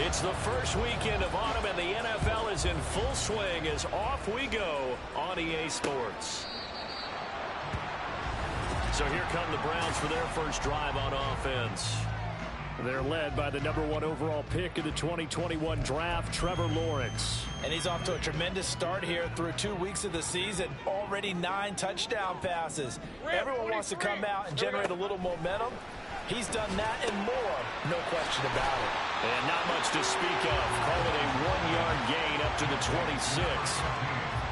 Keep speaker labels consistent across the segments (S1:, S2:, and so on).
S1: It's the first weekend of autumn, and the NFL is in full swing as off we go on EA Sports. So here come the Browns for their first drive on offense. They're led by the #1 overall pick in the 2021 draft, Trevor Lawrence.
S2: And he's off to a tremendous start here through 2 weeks of the season. Already 9 touchdown passes. Everyone wants to come out and generate a little momentum. He's done that and more, no question about it.
S1: And not much to speak of. Call it a 1-yard gain up to the 26.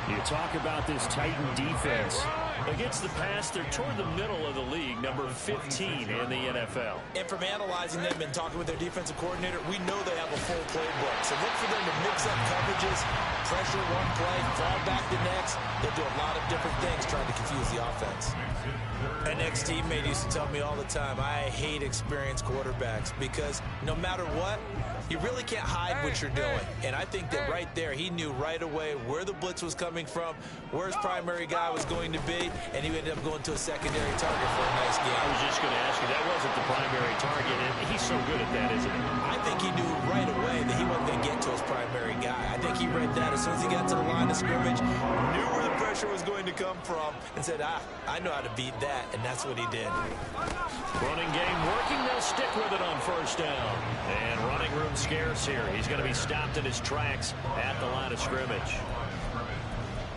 S1: You talk about this Titan defense. Against the pass, they're toward the middle of the league, number 15 in the NFL.
S2: And from analyzing them and talking with their defensive coordinator, we know they have a full playbook. So look for them to mix up coverages, pressure one play, fall back the next. They'll do a lot of different things trying to confuse the offense. An ex-teammate used to tell me all the time, I hate experienced quarterbacks because no matter what, you really can't hide what you're doing. And I think that right there, he knew right away where the blitz was coming from, where his primary guy was going to be, and he ended up going to a secondary target for a nice game.
S1: I was just going to ask you, that wasn't the primary target, and he's so good at that, isn't he?
S2: I think he knew right away that he wasn't going to get to his primary guy. I think he read that as soon as he got to the line of scrimmage, knew where the pressure was going to come from, and said, I know how to beat that, and that's what he did.
S1: Running game working, they'll stick with it on first down. And running room scarce here. He's going to be stopped in his tracks at the line of scrimmage.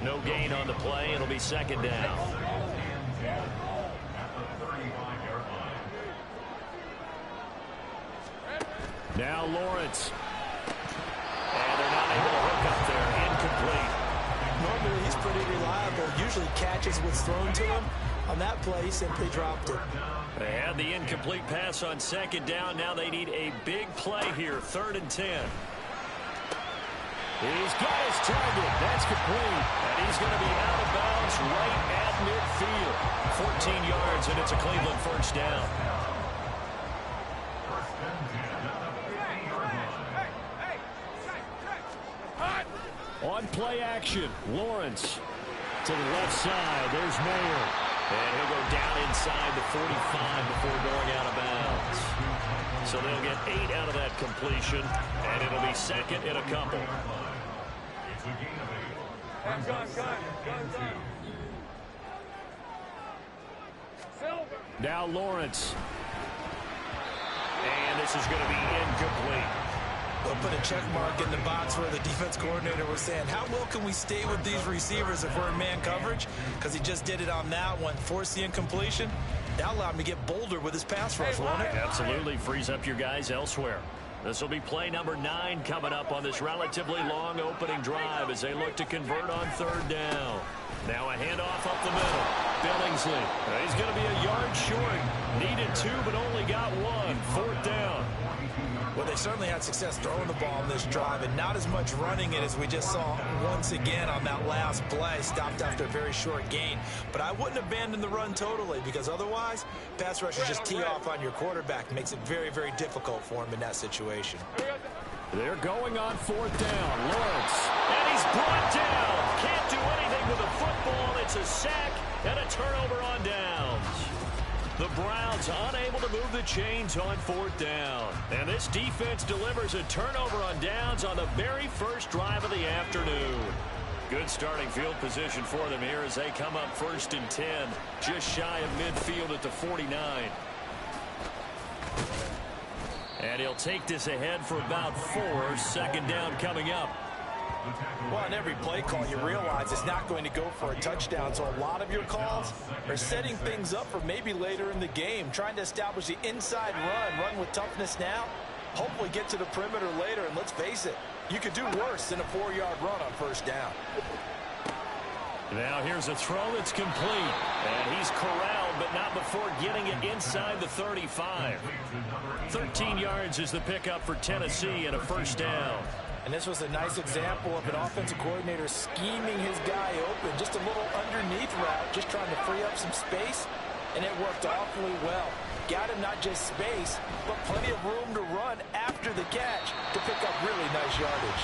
S1: No gain on the play. It'll be second down. Now Lawrence. And they're not able to hook up there. Incomplete.
S2: Normally he's pretty reliable. Usually catches what's thrown to him. On that play, he simply dropped it.
S1: They had the incomplete pass on second down. Now they need a big play here, 3rd and 10. He's got his target. That's complete. And he's going to be out of bounds right at midfield. 14 yards, and it's a Cleveland first down. On play action, Lawrence to the left side. There's Mayer. And he'll go down inside the 45 before going out of bounds. So they'll get 8 out of that completion, and it'll be second in a couple. Now Lawrence. And this is going to be incomplete.
S2: They'll put a check mark in the box where the defense coordinator was saying, how well can we stay with these receivers if we're in man coverage? Because he just did it on that one, forced the incompletion. That allowed him to get bolder with his pass rush, won't it?
S1: Absolutely, frees up your guys elsewhere. This will be play number 9 coming up on this relatively long opening drive as they look to convert on 3rd down. Now a handoff up the middle. Billingsley. He's going to be a yard short. Needed 2, but only got 1. 4th down.
S2: Well, they certainly had success throwing the ball in this drive and not as much running it as we just saw once again on that last play. Stopped after a very short gain. But I wouldn't abandon the run totally because otherwise, pass rushers just tee off on your quarterback. Makes it very, very difficult for him in that situation.
S1: They're going on 4th down. Lawrence. And he's brought down. Can't do anything with a football. It's a sack and a turnover on downs. The Browns unable to move the chains on 4th down. And this defense delivers a turnover on downs on the very first drive of the afternoon. Good starting field position for them here as they come up 1st and 10. Just shy of midfield at the 49. And he'll take this ahead for about 4. 2nd down coming up.
S2: Well, on every play call, you realize it's not going to go for a touchdown. So a lot of your calls are setting things up for maybe later in the game, trying to establish the inside run with toughness now, hopefully get to the perimeter later. And let's face it, you could do worse than a 4-yard run on 1st down.
S1: Now here's a throw that's complete. And he's corralled, but not before getting it inside the 35. 13 yards is the pickup for Tennessee and a 1st down.
S2: And this was a nice example of an offensive coordinator scheming his guy open. Just a little underneath route, just trying to free up some space and it worked awfully well. Got him not just space, but plenty of room to run after the catch to pick up really nice yardage.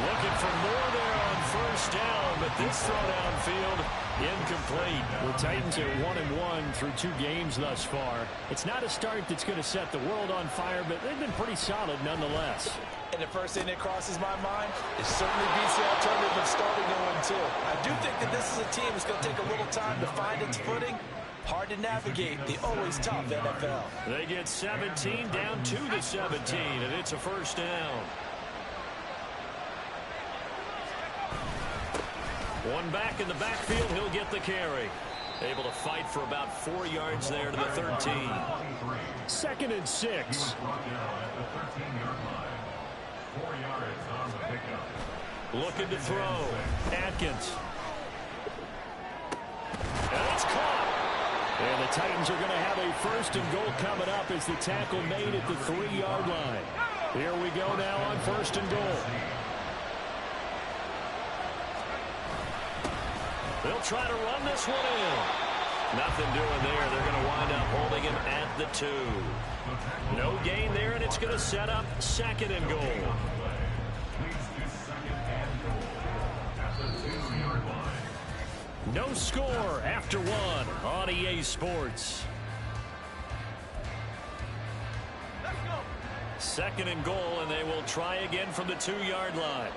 S1: Looking for more there on first down, but this throw downfield incomplete. The Titans are 1-1 through 2 games thus far. It's not a start that's going to set the world on fire, but they've been pretty solid nonetheless.
S2: And the first thing that crosses my mind is certainly beats the alternative of starting 0-2. I do think that this is a team that's going to take a little time to find its footing. Hard to navigate the always tough NFL.
S1: They get 17 down to the 17, and it's a first down. One back in the backfield, he'll get the carry. Able to fight for about 4 yards there to the 13. 2nd and 6. Looking to throw. Atkins. And it's caught. And the Titans are going to have a 1st and goal coming up as the tackle made at the 3-yard line. Here we go now on 1st and goal. They'll try to run this one in. Nothing doing there. They're going to wind up holding him at the 2. No gain there, and it's going to set up 2nd and goal. No score after 1 on EA Sports. 2nd and goal, and they will try again from the 2-yard line.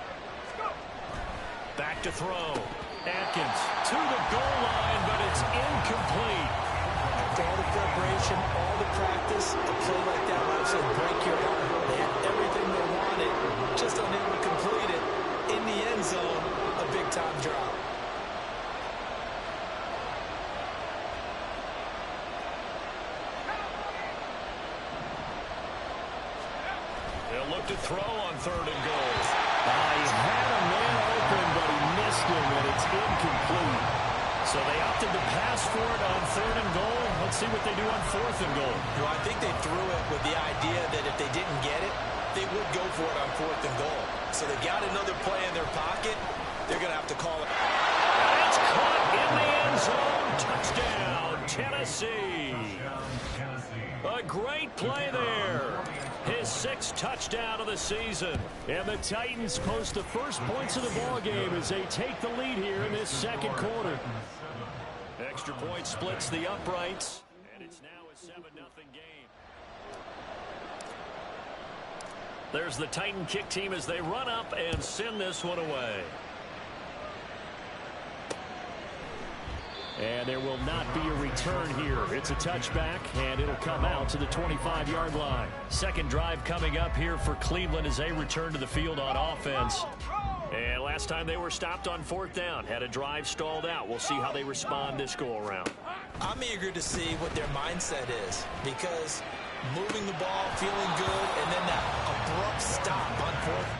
S1: Back to throw. Atkins to the goal line, but it's incomplete.
S2: After all the preparation, all the practice, a play like that will actually break your heart. They had everything they wanted, just unable to complete it. In the end zone, a big-time drop.
S1: They'll look to throw on 3rd and goal. He had a man open, but he missed him, and it's incomplete. So they opted to pass for it on 3rd and goal. Let's see what they do on 4th and goal.
S2: Well, I think they threw it with the idea that if they didn't get it, they would go for it on 4th and goal. So they got another play in their pocket. They're going to have to call it.
S1: And it's caught in the end zone. Touchdown, Tennessee. A great play there. His 6th touchdown of the season. And the Titans post the first points of the ball game as they take the lead here in this 2nd quarter. Extra point splits the uprights. And it's now a 7-0 game. There's the Titan kick team as they run up and send this one away. And there will not be a return here. It's a touchback, and it'll come out to the 25-yard line. 2nd drive coming up here for Cleveland as they return to the field on offense. And last time they were stopped on 4th down, had a drive stalled out. We'll see how they respond this go-around.
S2: I'm eager to see what their mindset is, because moving the ball, feeling good, and then that abrupt stop on 4th.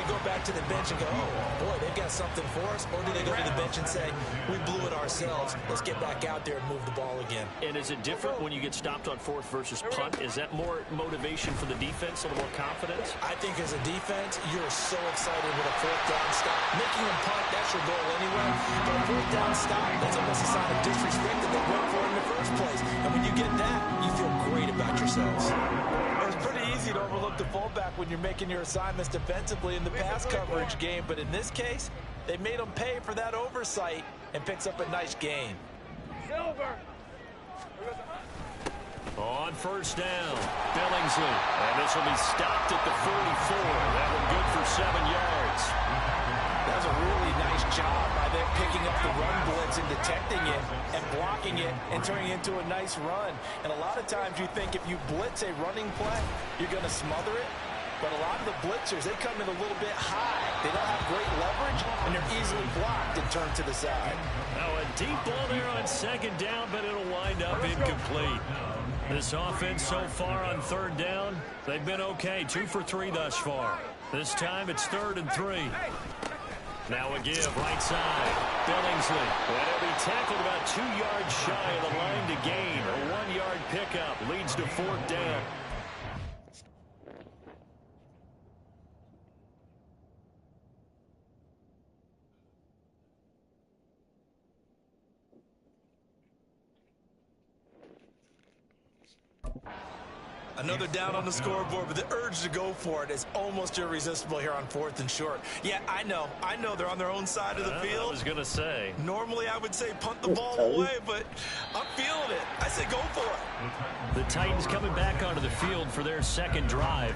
S2: Go back to the bench and go, oh, boy, they've got something for us? Or do they go to the bench and say, we blew it ourselves, let's get back out there and move the ball again?
S1: And is it different when you get stopped on 4th versus punt? Is that more motivation for the defense, a little more confidence?
S2: I think as a defense, you're so excited with a 4th down stop. Making them punt, that's your goal anyway. But a 4th down stop, that's almost a sign of disrespect that they went for in the first place. And when you get that, you feel great about yourselves. It's pretty easy to overlook the fullback when you're making your assignments defensively in the pass coverage game, but in this case, they made him pay for that oversight and picks up a nice gain.
S1: On 1st down, Billingsley, and this will be stopped at the 44. That one good for 7 yards.
S2: That was a really nice job by them picking up the run blitz and detecting it and blocking it and turning it into a nice run. And a lot of times you think if you blitz a running play, you're going to smother it. But a lot of the blitzers, they come in a little bit high. They don't have great leverage, and they're easily blocked and turned to the side.
S1: Now a deep ball there on 2nd down, but it'll wind up incomplete. This offense so far on 3rd down, they've been okay. 2 for 3 thus far. This time it's 3rd and 3. Now a give, right side. Billingsley. And he'll be tackled about 2 yards shy of the line to gain. A 1-yard pickup leads to 4th down.
S2: Another down on the scoreboard, but the urge to go for it is almost irresistible here on 4th and short. Yeah, I know they're on their own side of the field.
S1: I was going to say.
S2: Normally, I would say punt the ball away, but I'm feeling it. I say go for it.
S1: The Titans coming back onto the field for their second drive.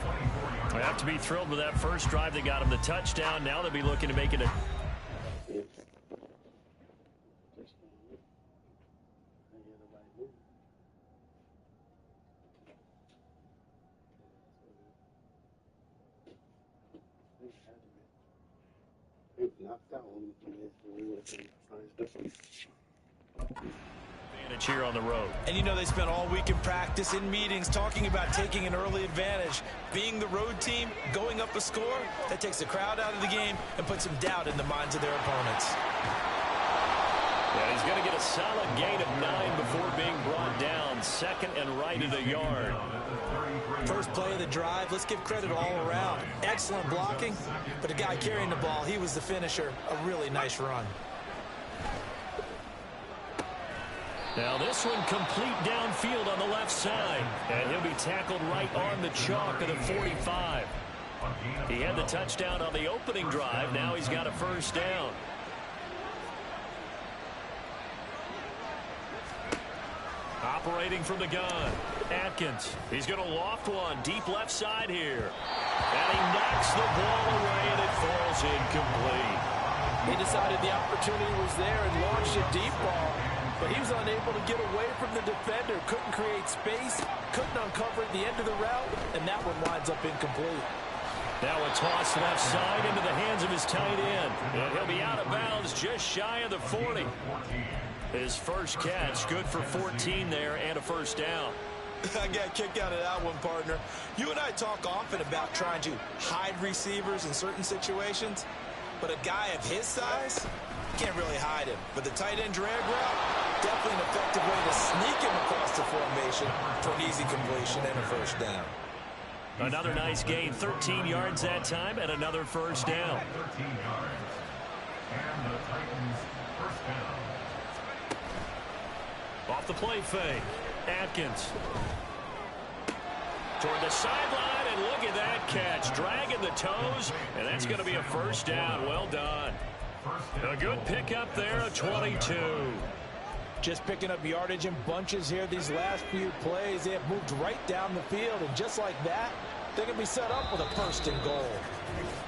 S1: They have to be thrilled with that first drive. They got them the touchdown. Now they'll be looking to make it a... advantage here on the road.
S2: And you know they spent all week in practice, in meetings, talking about taking an early advantage. Being the road team, going up a score, that takes the crowd out of the game and puts some doubt in the minds of their opponents.
S1: Yeah, he's going to get a solid gain of 9 before being brought down. Second and right at a yard.
S2: First play of the drive, let's give credit all around. Excellent blocking, but the guy carrying the ball, he was the finisher. A really nice run.
S1: Now this one complete downfield on the left side. And he'll be tackled right on the chalk of the 45. He had the touchdown on the opening drive. Now he's got a first down. Operating from the gun, Atkins. He's going to loft one deep left side here. And he knocks the ball away, and it falls incomplete.
S3: He decided the opportunity was there and launched a deep ball, but he was unable to get away from the defender. Couldn't create space, couldn't uncover the end of the route, and that one winds up incomplete.
S1: Now a toss left side into the hands of his tight end. And he'll be out of bounds just shy of the 40. His first catch, good for 14 there and a first down.
S2: I got a kick out of that one, partner. You and I talk often about trying to hide receivers in certain situations, but a guy of his size, you can't really hide him. But the tight end drag route, definitely an effective way to sneak him across the formation for an easy completion and a first down.
S1: Another nice gain, 13 yards that time, and another first down. Off the play fake, Atkins. Toward the sideline, and look at that catch. Dragging the toes, and that's going to be a first down. Well done. A good pickup there, a 22.
S3: Just picking up yardage in bunches here these last few plays. They have moved right down the field, and just like that, they're going to be set up with a first and goal.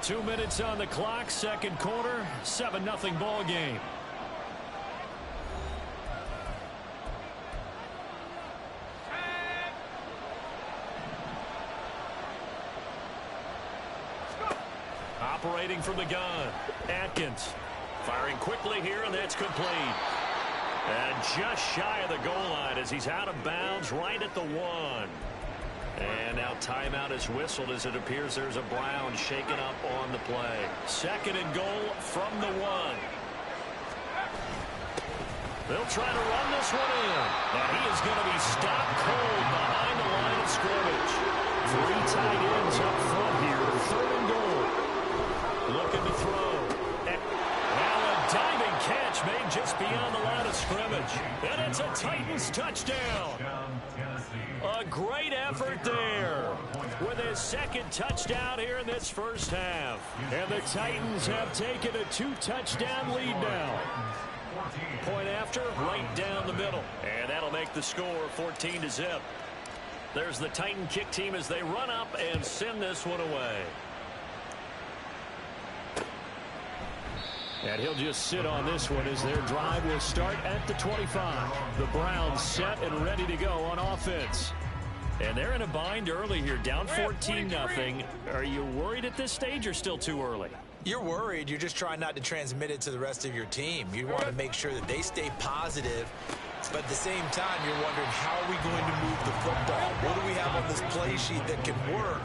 S1: 2 minutes on the clock, second quarter, 7-0 ball game. Operating from the gun, Atkins. Firing quickly here, and that's complete. And just shy of the goal line as he's out of bounds right at the 1. And now timeout is whistled as it appears there's a Brown shaken up on the play. Second and goal from the 1. They'll try to run this one in. And he is going to be stopped cold behind the line of scrimmage. 3 tight ends up front here. Third and goal. Looking to throw. And now a diving catch made just beyond the line of scrimmage. And it's a Titans touchdown. A great effort there with his second touchdown here in this first half. And the Titans have taken a 2-touchdown lead now. Point after, right down the middle. And that'll make the score 14-0. There's the Titan kick team as they run up and send this one away. And he'll just sit on this one as their drive will start at the 25. The Browns set and ready to go on offense. And they're in a bind early here, down 14-0. Are you worried at this stage or still too early?
S2: You're worried. You're just trying not to transmit it to the rest of your team. You want to make sure that they stay positive. But at the same time, you're wondering, how are we going to move the football? What do we have on this play sheet that can work?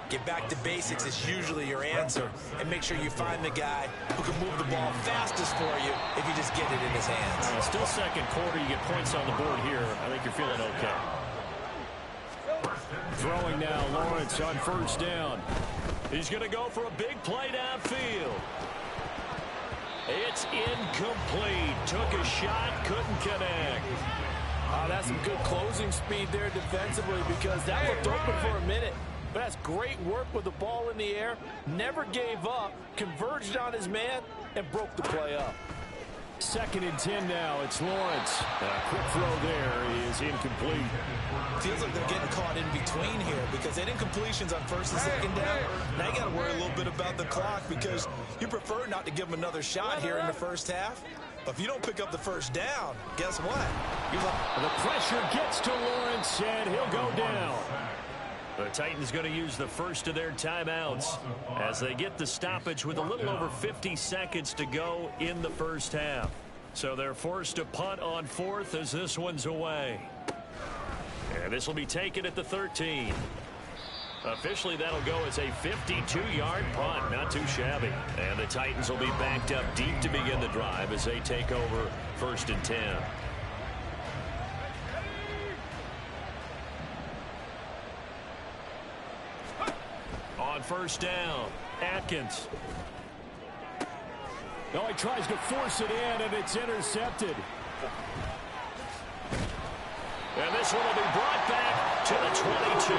S2: Get back to basics is usually your answer. And make sure you find the guy who can move the ball fastest for you if you just get it in his hands.
S1: Still second quarter, you get points on the board here. I think you're feeling okay. Throwing now, Lawrence on first down. He's going to go for a big play downfield. It's incomplete. Took a shot, couldn't connect.
S3: That's some good closing speed there defensively because that looked open for a minute. But that's great work with the ball in the air. Never gave up, converged on his man, and broke the play up.
S1: 2nd and 10 now. It's Lawrence. A quick throw there is incomplete.
S2: Feels like they're getting caught in between here because they didn't completions on 1st and 2nd down. Now you got to worry a little bit about the clock because you prefer not to give them another shot here in the first half. But if you don't pick up the 1st down, guess what?
S1: The pressure gets to Lawrence, and he'll go down. The Titans going to use the first of their timeouts as they get the stoppage with a little over 50 seconds to go in the first half. So they're forced to punt on 4th as this one's away. And this will be taken at the 13. Officially, that'll go as a 52-yard punt. Not too shabby. And the Titans will be backed up deep to begin the drive as they take over 1st and 10. On 1st down, Atkins. Oh, he tries to force it in, and it's intercepted. And this one will be brought back to the 22.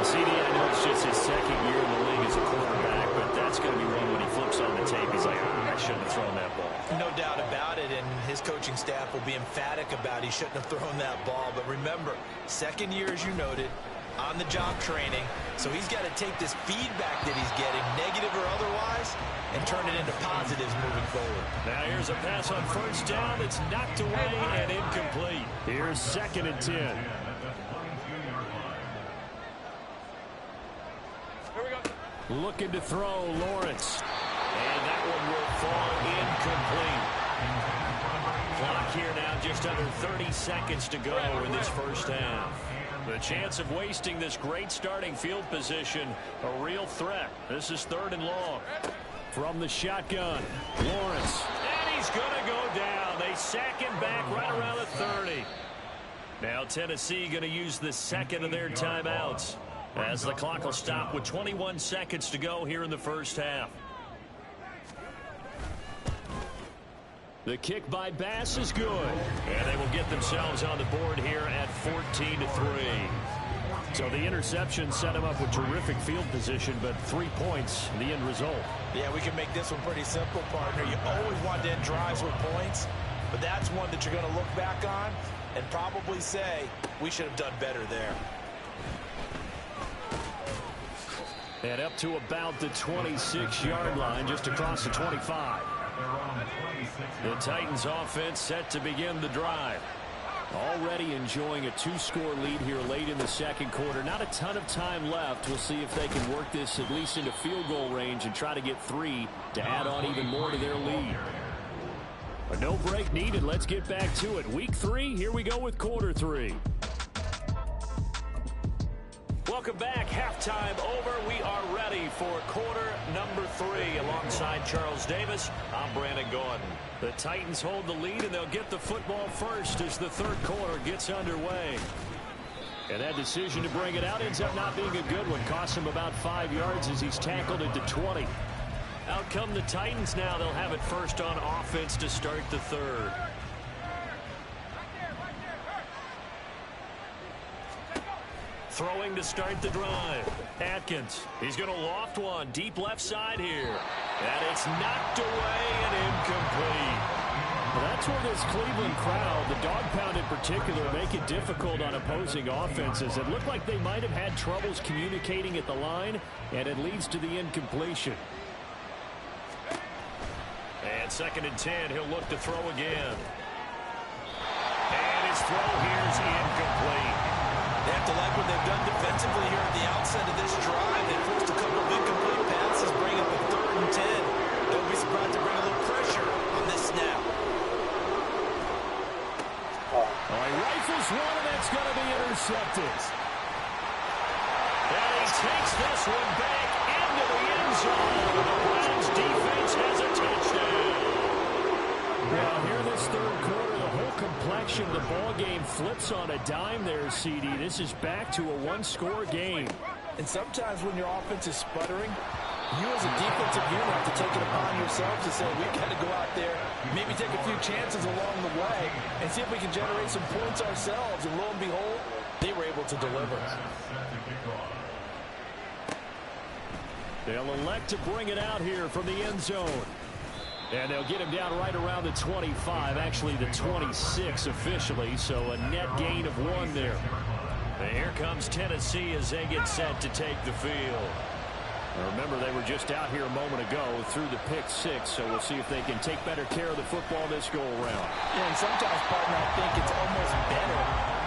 S1: CD, I know it's just his 2nd year in the league as a quarterback, but that's going to be one when he flips on the tape. He's like, I shouldn't have thrown that ball.
S2: No doubt about it, and his coaching staff will be emphatic about he shouldn't have thrown that ball. But remember, 2nd year, as you noted, on-the-job training, so he's got to take this feedback that he's getting, negative or otherwise, and turn it into positives moving forward.
S1: Now here's a pass on 1st down. It's knocked away and incomplete. Here's 2nd and 10. Here we go. Looking to throw, Lawrence. And that one will fall incomplete. Clock here now, just under 30 seconds to go in this first half. The chance of wasting this great starting field position, a real threat. This is 3rd and long. From the shotgun, Lawrence. And he's going to go down. They sack him back right around the 30. Now Tennessee going to use the 2nd of their timeouts as the clock will stop with 21 seconds to go here in the first half. The kick by Bass is good. And they will get themselves on the board here at 14-3. So the interception set him up with terrific field position, but 3 points, the end result.
S2: Yeah, we can make this one pretty simple, partner. You always want to end drives with points, but that's one that you're going to look back on and probably say, we should have done better there.
S1: And up to about the 26-yard line, just across the 25. The Titans offense set to begin the drive. Already enjoying a 2-score lead here late in the 2nd quarter. Not a ton of time left. We'll see if they can work this at least into field goal range and try to get 3 to add on even more to their lead. But no break needed. Let's get back to it. Week 3, here we go with quarter 3. Welcome back. Halftime over. We are ready for quarter number 3. Alongside Charles Davis, I'm Brandon Gordon. The Titans hold the lead, and they'll get the football first as the 3rd quarter gets underway. And that decision to bring it out ends up not being a good one. Costs him about 5 yards as he's tackled at the 20. Out come the Titans now. They'll have it first on offense to start the 3rd. Throwing to start the drive. Atkins. He's going to loft one deep left side here. And it's knocked away and incomplete. Well, that's where this Cleveland crowd, the dog pound in particular, make it difficult on opposing offenses. It looked like they might have had troubles communicating at the line, and it leads to the incompletion. And 2nd and 10, he'll look to throw again. And his throw here is incomplete.
S2: They have to like what they've done defensively here at the outset of this drive. They forced a couple of incomplete passes, bring up a 3rd and 10. Don't be surprised to bring a little pressure on this snap.
S1: Oh, he rifles one, and that's going to be intercepted. And he takes this one back into the end zone. The Browns defense has a touchdown. Now, here this 3rd quarter, the whole complexion of the ball game flips on a dime there, CD. This is back to a 1-score game.
S3: And sometimes when your offense is sputtering, You as a defensive unit have to take it upon yourselves to say, we've got to go out there, maybe take a few chances along the way, and see if we can generate some points ourselves. And lo and behold, they were able to deliver.
S1: They'll elect to bring it out here from the end zone. And they'll get him down right around the 25, actually the 26 officially, so a net gain of 1 there. And here comes Tennessee as they get set to take the field. Remember, they were just out here a moment ago through the pick 6, so we'll see if they can take better care of the football this go-around.
S3: Yeah, and sometimes, partner, I think it's almost better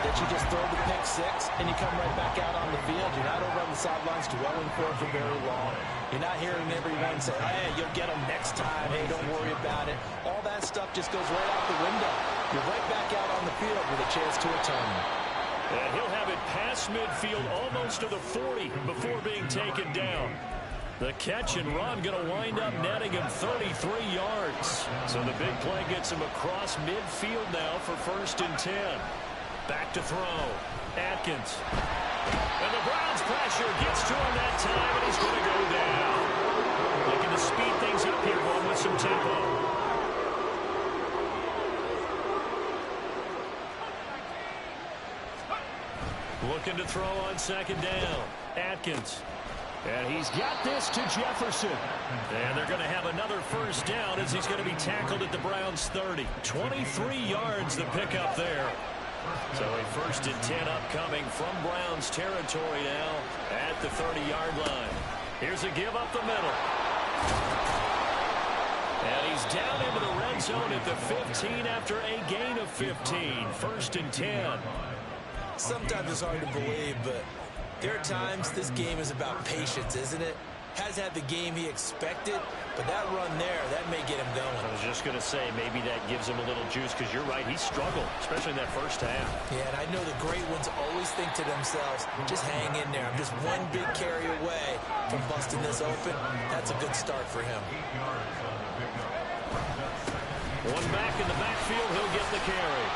S3: that you just throw the pick 6 and you come right back out on the field. You're not over on the sidelines dwelling for very long. You're not hearing everyone say, hey, you'll get them next time. Hey, don't worry about it. All that stuff just goes right out the window. You're right back out on the field with a chance to atone.
S1: And he'll have it past midfield almost to the 40 before being taken down. The catch and run going to wind up netting him 33 yards. So the big play gets him across midfield now for 1st and 10. Back to throw. Atkins. And the Browns pressure gets to him that time, and he's going to go down. Looking to speed things up here, going with some tempo. Looking to throw on 2nd down. Atkins. And he's got this to Jefferson. And they're going to have another 1st down as he's going to be tackled at the Browns' 30. 23 yards the pickup there. So a 1st and 10 upcoming from Browns territory now at the 30-yard line. Here's a give up the middle. And he's down into the red zone at the 15 after a gain of 15. 1st and 10.
S2: Sometimes it's hard to believe, but there are times this game is about patience, isn't it? Has had the game he expected, but that run there, that may get him going.
S1: I was just going to say, maybe that gives him a little juice, because you're right, he struggled, especially in that 1st half.
S2: Yeah, and I know the great ones always think to themselves, just hang in there. I'm just one big carry away from busting this open. That's a good start for him.
S1: One back in the backfield, he'll get the carry.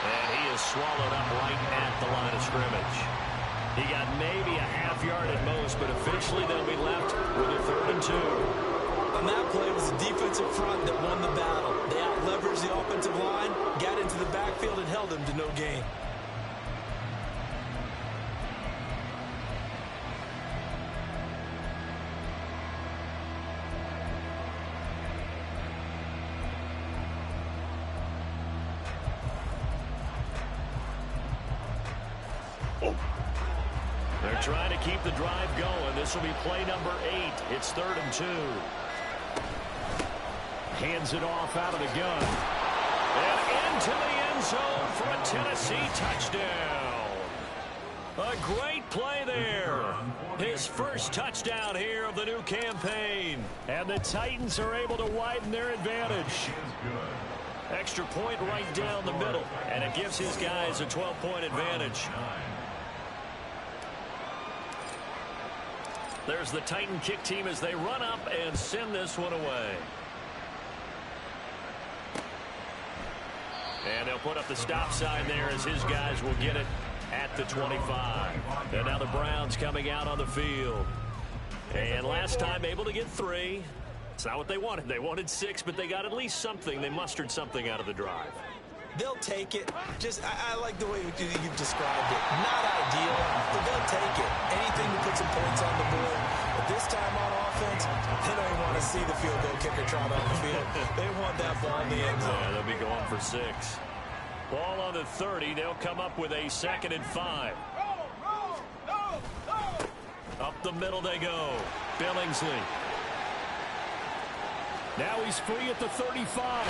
S1: And he is swallowed up right at the line of scrimmage. He got maybe a half yard at most, but officially they'll be left with a 3rd and 2.
S2: On that play, it was the defensive front that won the battle. They out-leveraged the offensive line, got into the backfield, and held him to no gain.
S1: They're trying to keep the drive going. This will be play number 8. It's 3rd and 2. Hands it off out of the gun. And into the end zone for a Tennessee touchdown. A great play there. His 1st touchdown here of the new campaign. And the Titans are able to widen their advantage. Extra point right down the middle. And it gives his guys a 12-point advantage. There's the Titan kick team as they run up and send this one away. And they'll put up the stop sign there as his guys will get it at the 25. And now the Browns coming out on the field. And last time able to get 3. It's not what they wanted. They wanted 6, but they got at least something. They mustered something out of the drive.
S2: They'll take it. I like the way you've described it. Not ideal, but they'll take it. Anything to put some points on the board. But this time on offense, they don't even want to see the field goal kicker trot on the field. They want that ball in the end zone.
S1: Yeah, they'll be going for 6. Ball on the 30. They'll come up with a 2nd and 5. Up the middle they go. Billingsley. Now he's free at the 35.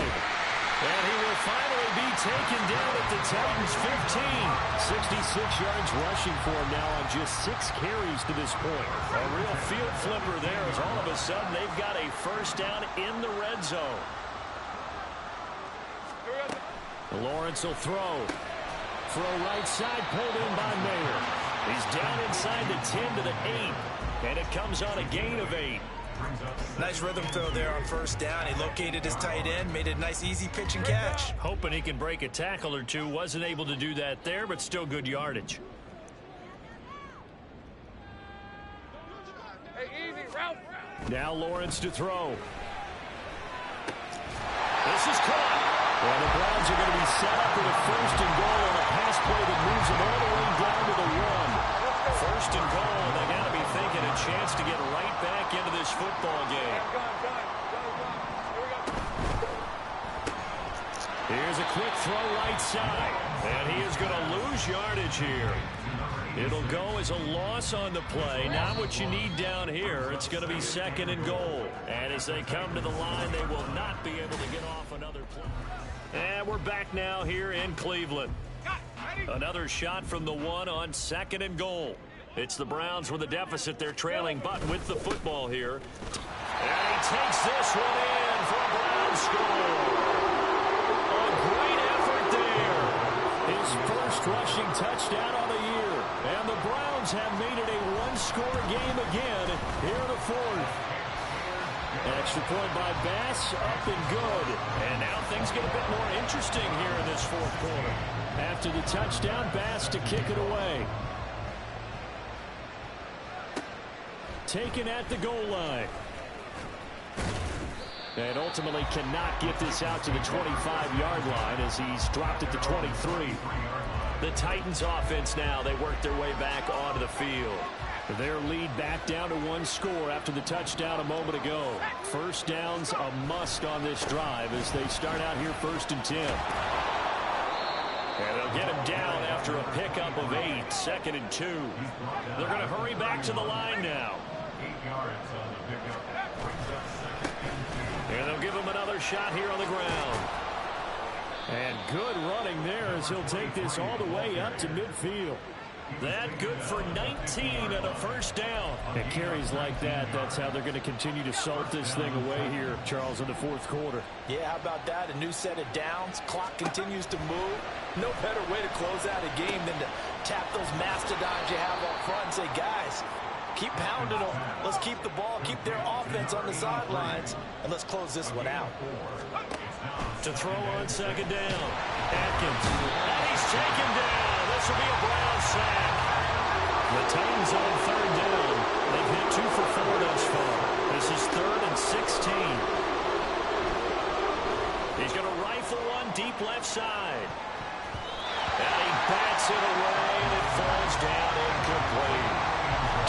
S1: And he will finally be taken down at the Titans' 15. 66 yards rushing for him now on just 6 carries to this point. A real field flipper there as all of a sudden they've got a 1st down in the red zone. Lawrence will throw. Throw right side, pulled in by Mayer. He's down inside the 10 to the 8. And it comes on a gain of 8.
S2: Nice rhythm throw there on 1st down. He located his tight end, made a nice easy pitch and catch.
S1: Hoping he can break a tackle or two. Wasn't able to do that there, but still good yardage.
S4: Hey, easy, route.
S1: Now Lawrence to throw. This is caught. Well, the Browns are going to be set up with a first and goal on a pass play that moves them all the way down to the 1. First and goal, they got to be thinking a chance to get right back into this football game. Here's a quick throw right side, and he is going to lose yardage here. It'll go as a loss on the play. Not what you need down here. It's going to be second and goal. And as they come to the line, they will not be able to get off another play. And we're back now here in Cleveland. Another shot from the 1 on second and goal. It's the Browns with a deficit. They're trailing, but with the football here. And he takes this one in for a Browns score. A great effort there. His first rushing touchdown on the year. And the Browns have made it a one-score game again here in the 4th. Extra point by Bass, up and good. And now things get a bit more interesting here in this 4th quarter. After the touchdown, Bass to kick it away. Taken at the goal line. And ultimately cannot get this out to the 25-yard line as he's dropped it to 23. The Titans offense now, they work their way back onto the field. Their lead back down to 1 score after the touchdown a moment ago. First down's a must on this drive as they start out here 1st and 10. And they'll get him down after a pickup of 8, 2nd and 2. They're going to hurry back to the line now. And they'll give him another shot here on the ground. And good running there as he'll take this all the way up to midfield. That good for 19 and a first down. And carries like that, that's how they're going to continue to salt this thing away here, Charles, in the 4th quarter.
S3: Yeah, how about that? A new set of downs. Clock continues to move. No better way to close out a game than to tap those mastodons you have up front and say, guys, keep pounding them. Let's keep the ball, keep their offense on the sidelines, and let's close this one out.
S1: To throw on second down. Atkins. And he's taken down. This will be a Brown sack. The Titans on 3rd down. They've hit 2 for 4 thus far. This is 3rd and 16. He's going to rifle one deep left side. And he bats it away, and it falls down incomplete.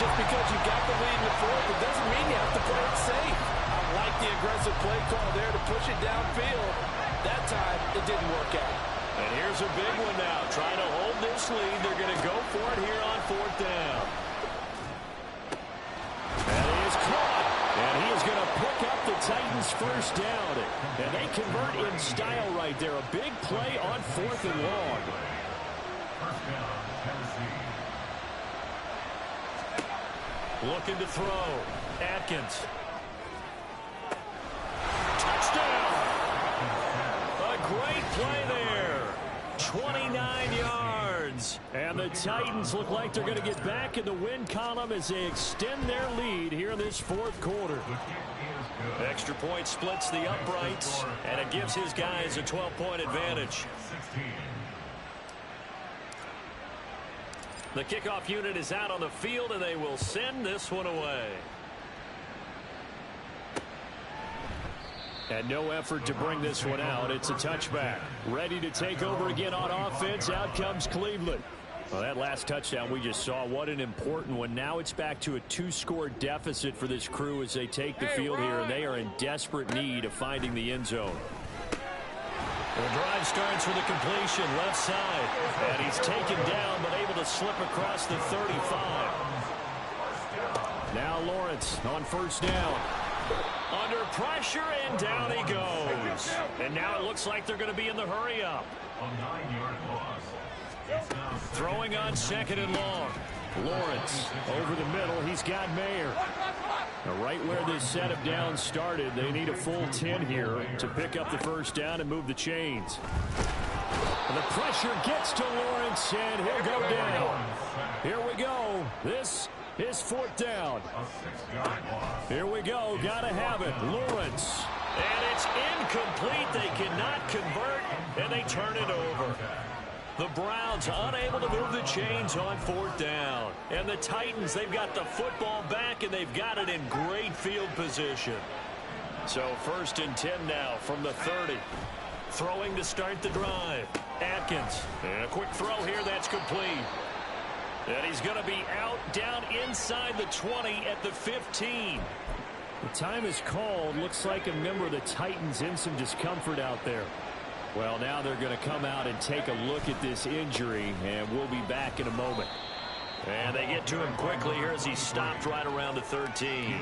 S3: Just because you got the lead in the 4th, it doesn't mean you have to play it safe. I like the aggressive play call there to push it downfield. That time, it didn't work out.
S1: And here's a big one now. Trying to hold this lead. They're going to go for it here on 4th down. And he is caught. And he is going to pick up the Titans' first down. And they convert in style right there. A big play on 4th and long. Looking to throw. Atkins. Touchdown! A great play there. 29 yards. And the Titans look like they're going to get back in the win column as they extend their lead here in this 4th quarter. Extra point splits the uprights, and it gives his guys a 12-point advantage. The kickoff unit is out on the field, and they will send this one away. And no effort to bring this one out. It's a touchback. Ready to take over again on offense. Out comes Cleveland. Well, that last touchdown we just saw, what an important one. Now it's back to a 2-score deficit for this crew as they take the field here, and they are in desperate need of finding the end zone. The drive starts with a completion left side. And he's taken down but able to slip across the 35. Now Lawrence on first down. Under pressure, and down he goes. And now it looks like they're going to be in the hurry-up. Throwing on second and long. Lawrence over the middle. He's got Mayer. Now right where this set of downs started, they need a full 10 here to pick up the first down and move the chains. And the pressure gets to Lawrence, and he'll go down. Here we go. This is 4th down. Here we go. Gotta have it. Lawrence. And it's incomplete. They cannot convert, and they turn it over. The Browns unable to move the chains on 4th down. And the Titans, they've got the football back, and they've got it in great field position. So 1st and 10 now from the 30. Throwing to start the drive. Atkins. And a quick throw here that's complete. And he's going to be out down inside the 20 at the 15.
S4: The time is called. Looks like a member of the Titans in some discomfort out there. Well, now they're going to come out and take a look at this injury, and we'll be back in a moment.
S1: And they get to him quickly here as he stopped right around the 13.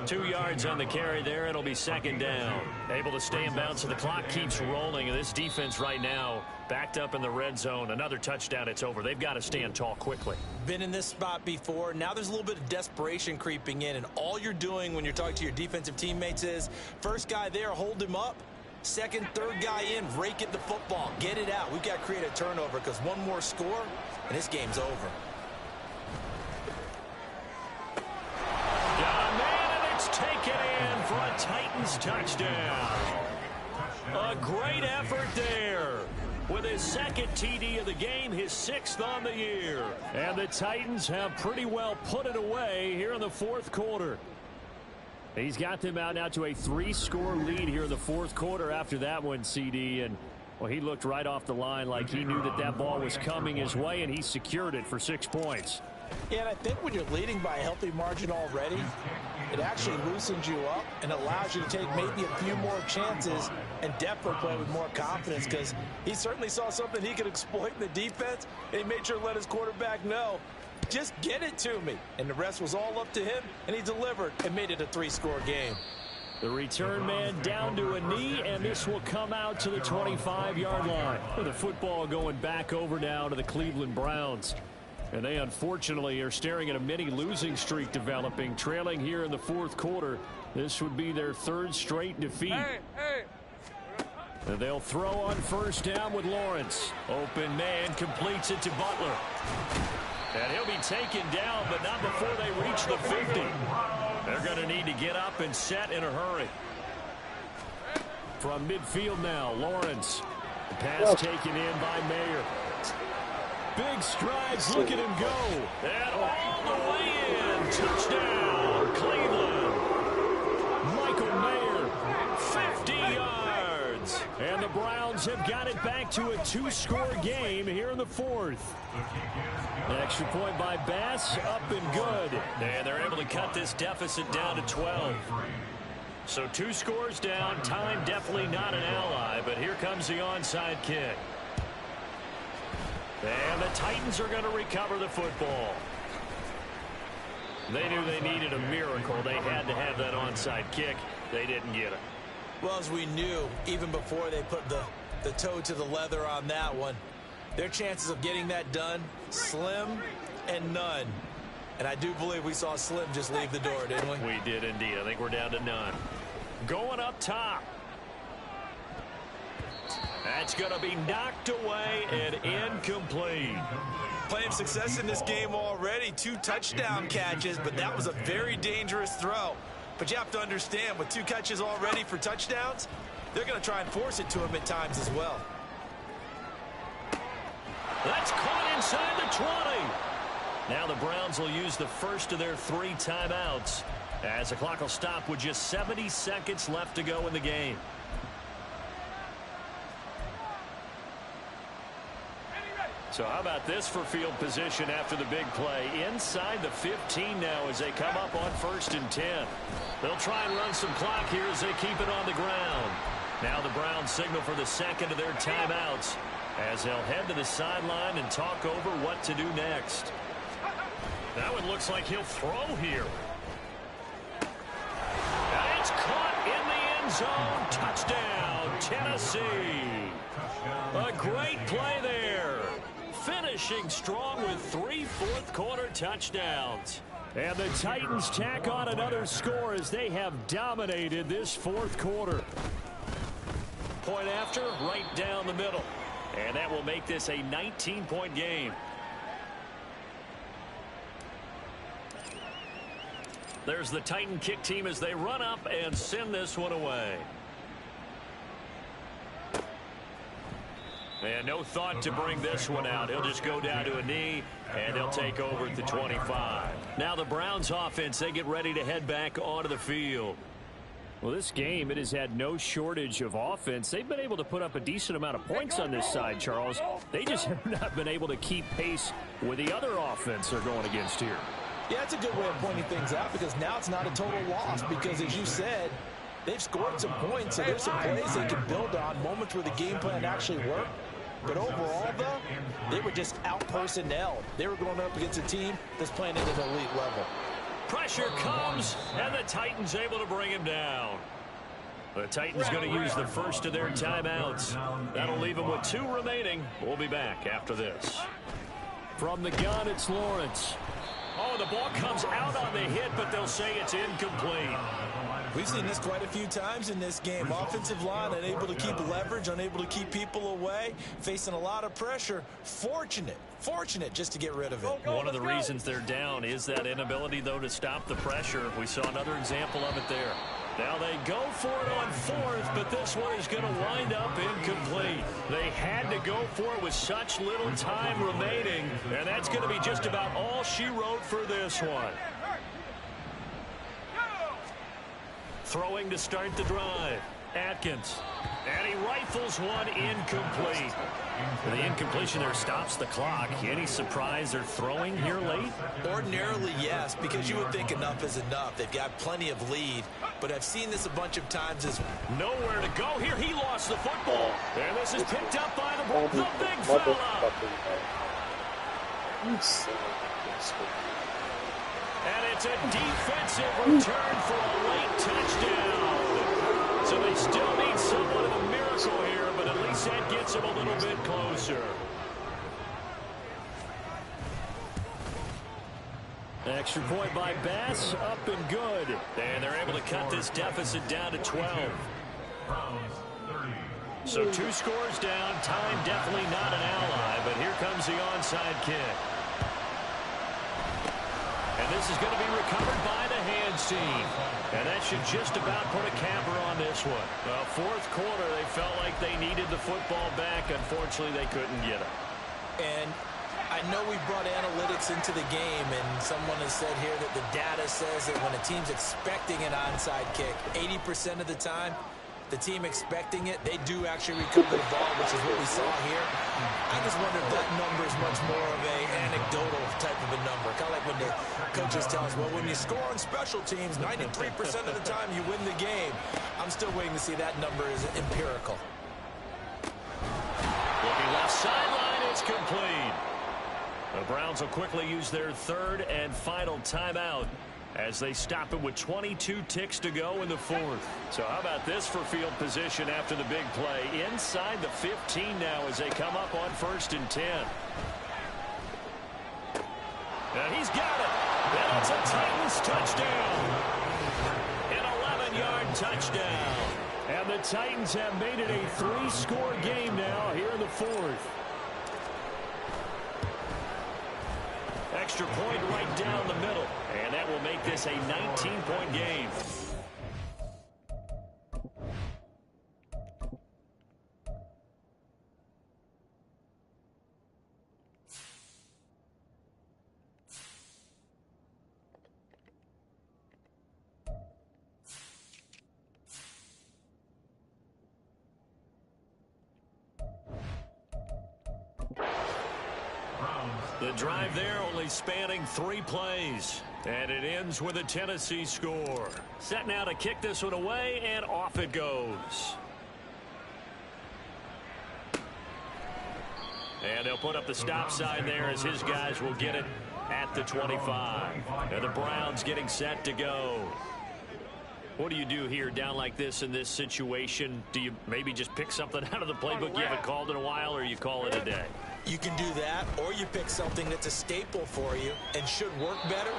S1: 2 yards on the carry there. It'll be 2nd down. Able to stay in bounds, so the clock keeps rolling. And this defense right now backed up in the red zone. Another touchdown, it's over. They've got to stand tall quickly.
S2: Been in this spot before. Now there's a little bit of desperation creeping in. And all you're doing when you're talking to your defensive teammates is, first guy there, hold him up. Second, third guy in, rake at the football. Get it out. We've got to create a turnover because one more score, and this game's over.
S1: Got a man, and it's taken in for a Titans touchdown. A great effort there. With his 2nd TD of the game, his 6th on the year.
S4: And the Titans have pretty well put it away here in the 4th quarter. He's got them out now to a 3-score lead here in the 4th quarter after that one, CD. And, well, he looked right off the line like he knew that that ball was coming his way, and he secured it for 6 points.
S3: Yeah, and I think when you're leading by a healthy margin already, it actually loosens you up and allows you to take maybe a few more chances and definitely play with more confidence, because he certainly saw something he could exploit in the defense, and he made sure to let his quarterback know, just get it to me. And the rest was all up to him, and he delivered and made it a 3-score game.
S4: The return man down to a knee, and this will come out to the 25-yard line. The football going back over now to the Cleveland Browns. And they unfortunately are staring at a mini losing streak developing, trailing here in the 4th quarter. This would be their 3rd straight defeat. And they'll throw on 1st down with Lawrence. Open man, completes it to Butler.
S1: And he'll be taken down, but not before they reach the 50. They're going to need to get up and set in a hurry.
S4: From midfield now, Lawrence. The pass taken in by Mayer. Big strides, look at him go.
S1: And all the way in. Touchdown, Cleveland.
S4: Michael Mayer.
S1: 50 yards.
S4: And the Browns have got it back to a 2-score game here in the 4th. An extra point by Bass, up and good.
S1: And they're able to cut this deficit down to 12. So 2 scores down. Time definitely not an ally, but here comes the onside kick. And the Titans are going to recover the football. They knew they needed a miracle. They had to have that onside kick. They didn't get it.
S2: Well, as we knew, even before they put the toe to the leather on that one, their chances of getting that done, slim and none. And I do believe we saw Slim just leave the door, didn't we?
S1: We did indeed. I think we're down to none. Going up top. That's going to be knocked away and incomplete.
S2: Playing success in this game already. 2 touchdown catches, but that was a very dangerous throw. But you have to understand, with 2 catches already for touchdowns, they're going to try and force it to him at times as well.
S1: That's caught inside the 20. Now the Browns will use the first of their 3 timeouts, as the clock will stop with just 70 seconds left to go in the game. So how about this for field position after the big play? Inside the 15 now as they come up on 1st and 10. They'll try and run some clock here as they keep it on the ground. Now the Browns signal for the 2nd of their timeouts as they'll head to the sideline and talk over what to do next. That one looks like he'll throw here. And it's caught in the end zone. Touchdown, Tennessee. A great play there. Finishing strong with 3 fourth-quarter touchdowns.
S4: And the Titans tack on another score as they have dominated this 4th quarter.
S1: Point after, right down the middle. And that will make this a 19-point game. There's the Titan kick team as they run up and send this one away. And no thought to bring this one out. He'll just go down to a knee, and they'll take over at the 25. Now the Browns offense, they get ready to head back onto the field.
S4: Well, this game, it has had no shortage of offense. They've been able to put up a decent amount of points on this side, Charles. They just have not been able to keep pace with the other offense they're going against here.
S3: Yeah, it's a good way of pointing things out because now it's not a total loss because, as you said, they've scored some points, so there's some plays they can build on, moments where the game plan actually worked. But overall, though, they were just out-personnel. They were going up against a team that's playing at an elite level.
S1: Pressure comes, and the Titans able to bring him down. The Titans going to use the first of their timeouts. That'll leave them with 2 remaining. We'll be back after this.
S4: From the gun, it's Lawrence.
S1: Oh, the ball comes out on the hit, but they'll say it's incomplete.
S2: We've seen this quite a few times in this game. Offensive line unable to keep leverage, unable to keep people away, facing a lot of pressure. Fortunate just to get rid of it.
S1: One of the reasons they're down is that inability, though, to stop the pressure. We saw another example of it there. Now they go for it on 4th, but this one is going to wind up incomplete. They had to go for it with such little time remaining, and that's going to be just about all she wrote for this one. Throwing to start the drive. Atkins. And he rifles one incomplete. The incompletion there stops the clock. Any surprise they're throwing here late?
S2: Ordinarily, yes, because you would think enough is enough. They've got plenty of lead, but I've seen this a bunch of times as
S1: nowhere to go here. He lost the football. And this is picked up by the big fella. And it's a defensive return for a late touchdown. So they still need somewhat of a miracle here, but at least that gets them a little bit closer.
S4: Extra point by Bass, up and good.
S1: And they're able to cut this deficit down to 12. So 2 scores down. Time definitely not an ally, but here comes the onside kick. And this is going to be recovered by the hands team. And that should just about put a capper on this one. Well, 4th quarter, they felt like they needed the football back. Unfortunately, they couldn't get it.
S2: And I know we brought analytics into the game, and someone has said here that the data says that when a team's expecting an onside kick, 80% of the time, the team expecting it, they do actually recover the ball, which is what we saw here. I just wonder if that number is much more of a anecdotal type of a number. Kind of like when the coaches tell us, well, when you score on special teams, 93% of the time you win the game. I'm still waiting to see that number is empirical.
S1: Looking left sideline, it's complete. The Browns will quickly use their 3rd and final timeout as they stop it with 22 ticks to go in the 4th. So how about this for field position after the big play? Inside the 15 now as they come up on 1st and 10. And he's got it. And it's a Titans touchdown. An 11-yard touchdown.
S4: And the Titans have made it a 3-score game now here in the 4th. Extra point right down the middle.
S1: And that will make this a 19-point game. The drive there only spanning 3 plays. And it ends with a Tennessee score. Set now to kick this one away, and off it goes. And they'll put up the stop sign there as his guys will get it at the 25. And the Browns getting set to go. What do you do here down like this in this situation? Do you maybe just pick something out of the playbook you haven't called in a while, or you call it a day?
S2: You can do that, or you pick something that's a staple for you and should work better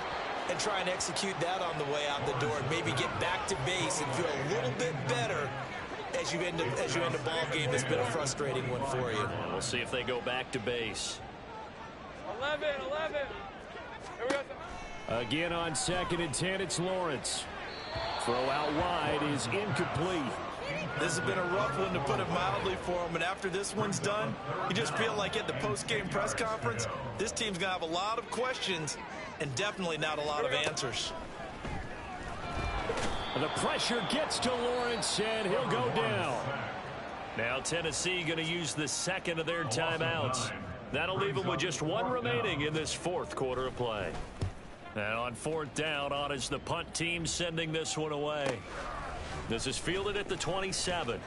S2: and try and execute that on the way out the door and maybe get back to base and feel a little bit better as you end a ball game that's been a frustrating one for you.
S1: And we'll see if they go back to base.
S5: 11. Here we go.
S4: Again on 2nd and 10, it's Lawrence. Throw out wide is incomplete.
S2: This has been a rough one, to put it mildly, for him. And after this one's done, you just feel like at the post-game press conference, this team's going to have a lot of questions and definitely not a lot of answers.
S4: The pressure gets to Lawrence, and he'll go down.
S1: Now Tennessee going to use the second of their timeouts. That'll leave them with just one remaining in this fourth quarter of play. And on fourth down, on is the punt team sending this one away. This is fielded at the 27.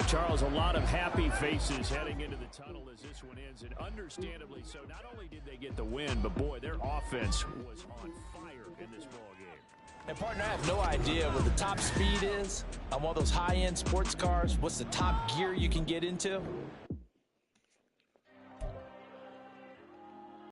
S4: Charles, a lot of happy faces heading into the tunnel as this one ends, and understandably so. Not only did they get the win, but boy, their offense was on fire in this ball game.
S3: And partner, I have no idea what the top speed is on one of those high-end sports cars. What's the top gear you can get into?